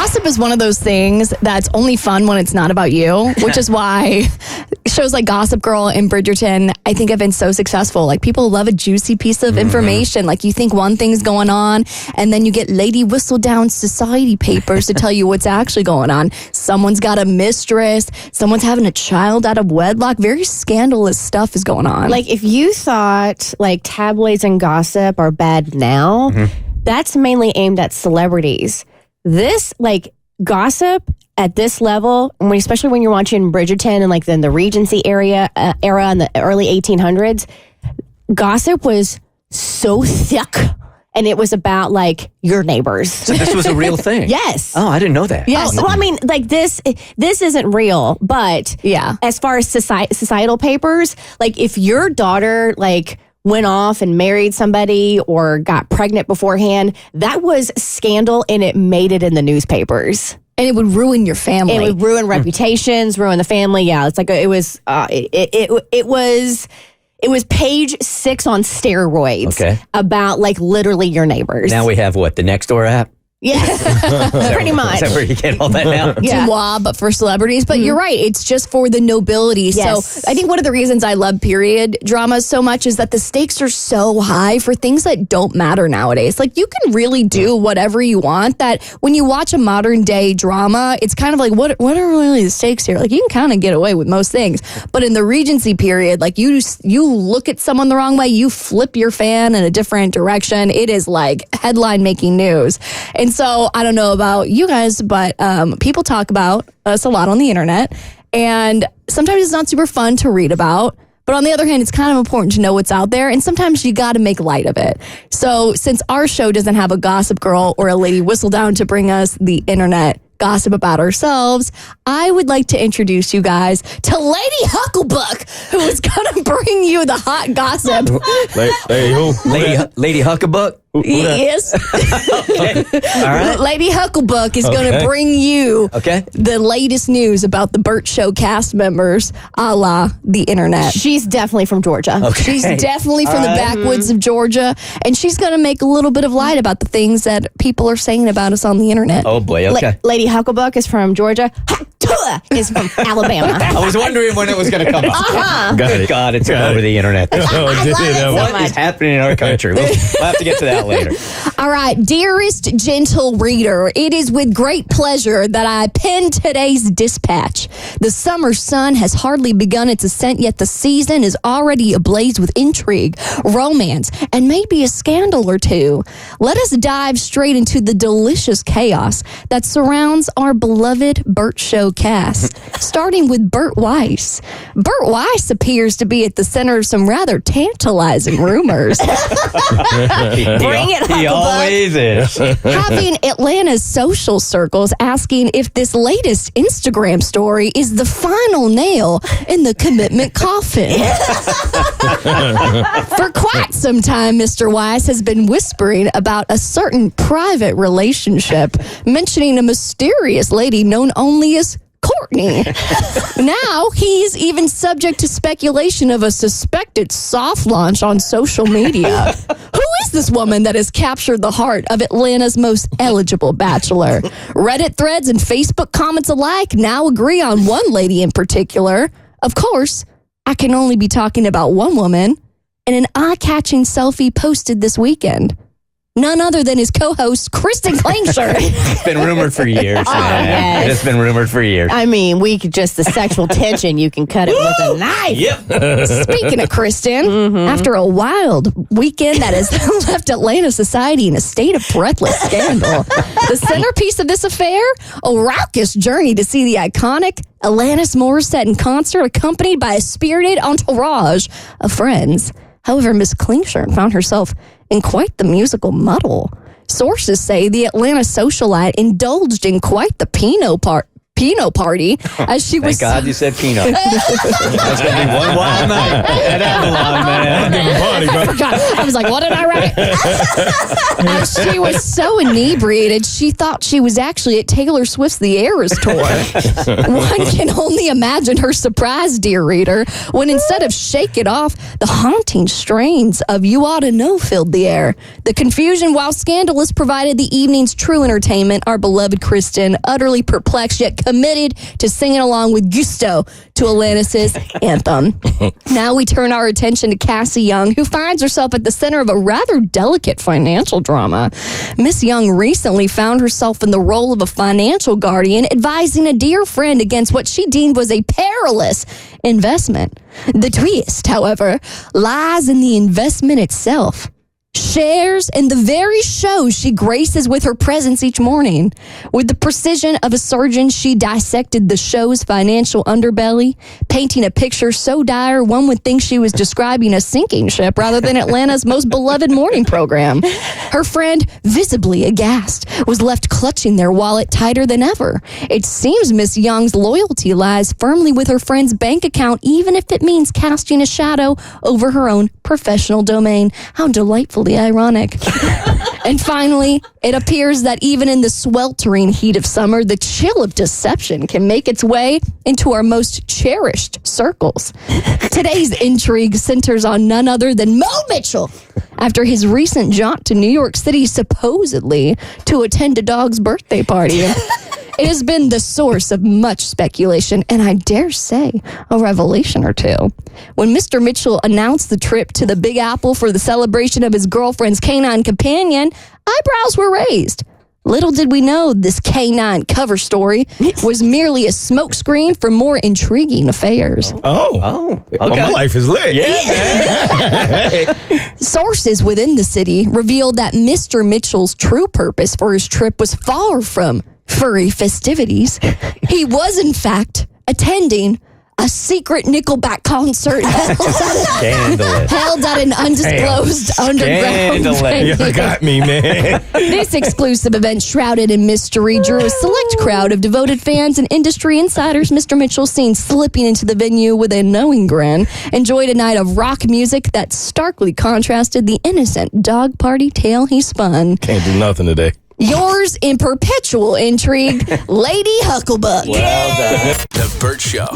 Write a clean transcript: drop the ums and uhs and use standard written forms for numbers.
Gossip is one of those things that's only fun when it's not about you, which is why shows like Gossip Girl and Bridgerton, I think, have been so successful. Like, people love a juicy piece of information. Like, you think one thing's going on, and then you get Lady Whistledown society papers to tell you what's actually going on. Someone's got a mistress. Someone's having a child out of wedlock. Very scandalous stuff is going on. Like, if you thought, like, tabloids and gossip are bad now, that's mainly aimed at celebrities. This, like, gossip at this level, especially when you're watching Bridgerton and, like, then the Regency era in the early 1800s, gossip was so thick. And it was about, like, your neighbors. So this was a real thing? Yes. Oh, I didn't know that. Yes. Well, I mean, like, this isn't real, but as far as societal papers, like, if your daughter, like, went off and married somebody or got pregnant beforehand, that was scandal, and it made it in the newspapers. And it would ruin your family. It would ruin reputations, ruin the family. Yeah, it's like it was page 6 on steroids about, like, literally your neighbors. Now we have what, the Nextdoor app? Yes, pretty much. Is that where you get all that now? Dumois, but for celebrities. But you're right. It's just for the nobility. Yes. So I think one of the reasons I love period dramas so much is that the stakes are so high for things that don't matter nowadays. Like, you can really do whatever you want. That when you watch a modern day drama, it's kind of like, what are really the stakes here? Like, you can kind of get away with most things. But in the Regency period, like, you look at someone the wrong way, you flip your fan in a different direction. It is like headline making news. And so I don't know about you guys, but people talk about us a lot on the internet. And sometimes it's not super fun to read about. But on the other hand, it's kind of important to know what's out there. And sometimes you got to make light of it. So since our show doesn't have a Gossip Girl or a Lady Whistledown to bring us the internet gossip about ourselves, I would like to introduce you guys to Lady Hucklebuck, who is going to bring you the hot gossip. Lady Hucklebuck? Yes. Okay. All right. Lady Hucklebuck is going to bring you the latest news about the Bert Show cast members, a la the internet. She's definitely from Georgia. Okay. She's definitely from the backwoods of Georgia, and she's going to make a little bit of light about the things that people are saying about us on the internet. Oh, boy. Okay. Lady Hucklebuck is from Georgia. Is from Alabama. I was wondering when it was going to come up. God, it's over the internet. What is happening in our country? We'll have to get to that later. All right, dearest gentle reader, it is with great pleasure that I pen today's dispatch. The summer sun has hardly begun its ascent, yet the season is already ablaze with intrigue, romance, and maybe a scandal or two. Let us dive straight into the delicious chaos that surrounds our beloved Bert Show cast, starting with Bert Weiss. Bert Weiss appears to be at the center of some rather tantalizing rumors. Bring it, He always is. Having Atlanta's social circles asking if this latest Instagram story is the final nail in the commitment coffin. For quite some time, Mr. Weiss has been whispering about a certain private relationship, mentioning a mysterious lady known only as Courtney. Now he's even subject to speculation of a suspected soft launch on social media. Who is this woman that has captured the heart of Atlanta's most eligible bachelor? Reddit threads and Facebook comments alike now agree on one lady in particular. Of course, I can only be talking about one woman and an eye-catching selfie posted this weekend. None other than his co-host, Kristen Klingshire. It's been rumored for years, man. It's been rumored for years. I mean, the sexual tension, you can cut it with a knife. Yep. Speaking of Kristen, after a wild weekend that has left Atlanta society in a state of breathless scandal, the centerpiece of this affair, a raucous journey to see the iconic Alanis Morissette in concert, accompanied by a spirited entourage of friends. However, Miss Klingshire found herself in quite the musical muddle. Sources say the Atlanta socialite indulged in quite the Pinot party as she was. Thank God you said Pinot. That's going to be one wild night at Avalon, man. I was like, what did I write? As she was so inebriated, she thought she was actually at Taylor Swift's The Eras tour. One can only imagine her surprise, dear reader, when instead of Shake It Off, the haunting strains of You Ought to Know filled the air. The confusion, while scandalous, provided the evening's true entertainment. Our beloved Kristen, utterly perplexed yet committed to singing along with gusto to Alanis's anthem. Now we turn our attention to Cassie Young, who finds herself at the center of a rather delicate financial drama. Miss Young recently found herself in the role of a financial guardian, advising a dear friend against what she deemed was a perilous investment. The twist, however, lies in the investment itself. Shares in the very show she graces with her presence each morning. With the precision of a surgeon, she dissected the show's financial underbelly, painting a picture so dire one would think she was describing a sinking ship rather than Atlanta's most beloved morning program. Her friend, visibly aghast, was left clutching their wallet tighter than ever. It seems Miss Young's loyalty lies firmly with her friend's bank account, even if it means casting a shadow over her own professional domain. How delightfully ironic. And finally, it appears that even in the sweltering heat of summer, the chill of deception can make its way into our most cherished circles. Today's intrigue centers on none other than Mo Mitchell, after his recent jaunt to New York City, supposedly to attend a dog's birthday party. It has been the source of much speculation, and I dare say a revelation or two. When Mr. Mitchell announced the trip to the Big Apple for the celebration of his girlfriend's canine companion, eyebrows were raised. Little did we know this canine cover story was merely a smokescreen for more intriguing affairs. Oh, okay. Well, my life is lit. Yeah. Sources within the city revealed that Mr. Mitchell's true purpose for his trip was far from furry festivities. He was, in fact, attending a secret Nickelback concert held at an undisclosed underground venue. You got me, man. This exclusive event, shrouded in mystery, drew a select crowd of devoted fans and industry insiders. Mr. Mitchell, seen slipping into the venue with a knowing grin, enjoyed a night of rock music that starkly contrasted the innocent dog party tale he spun. Can't do nothing today. Yours in perpetual intrigue, Lady Hucklebuck. Well done. The Bert Show.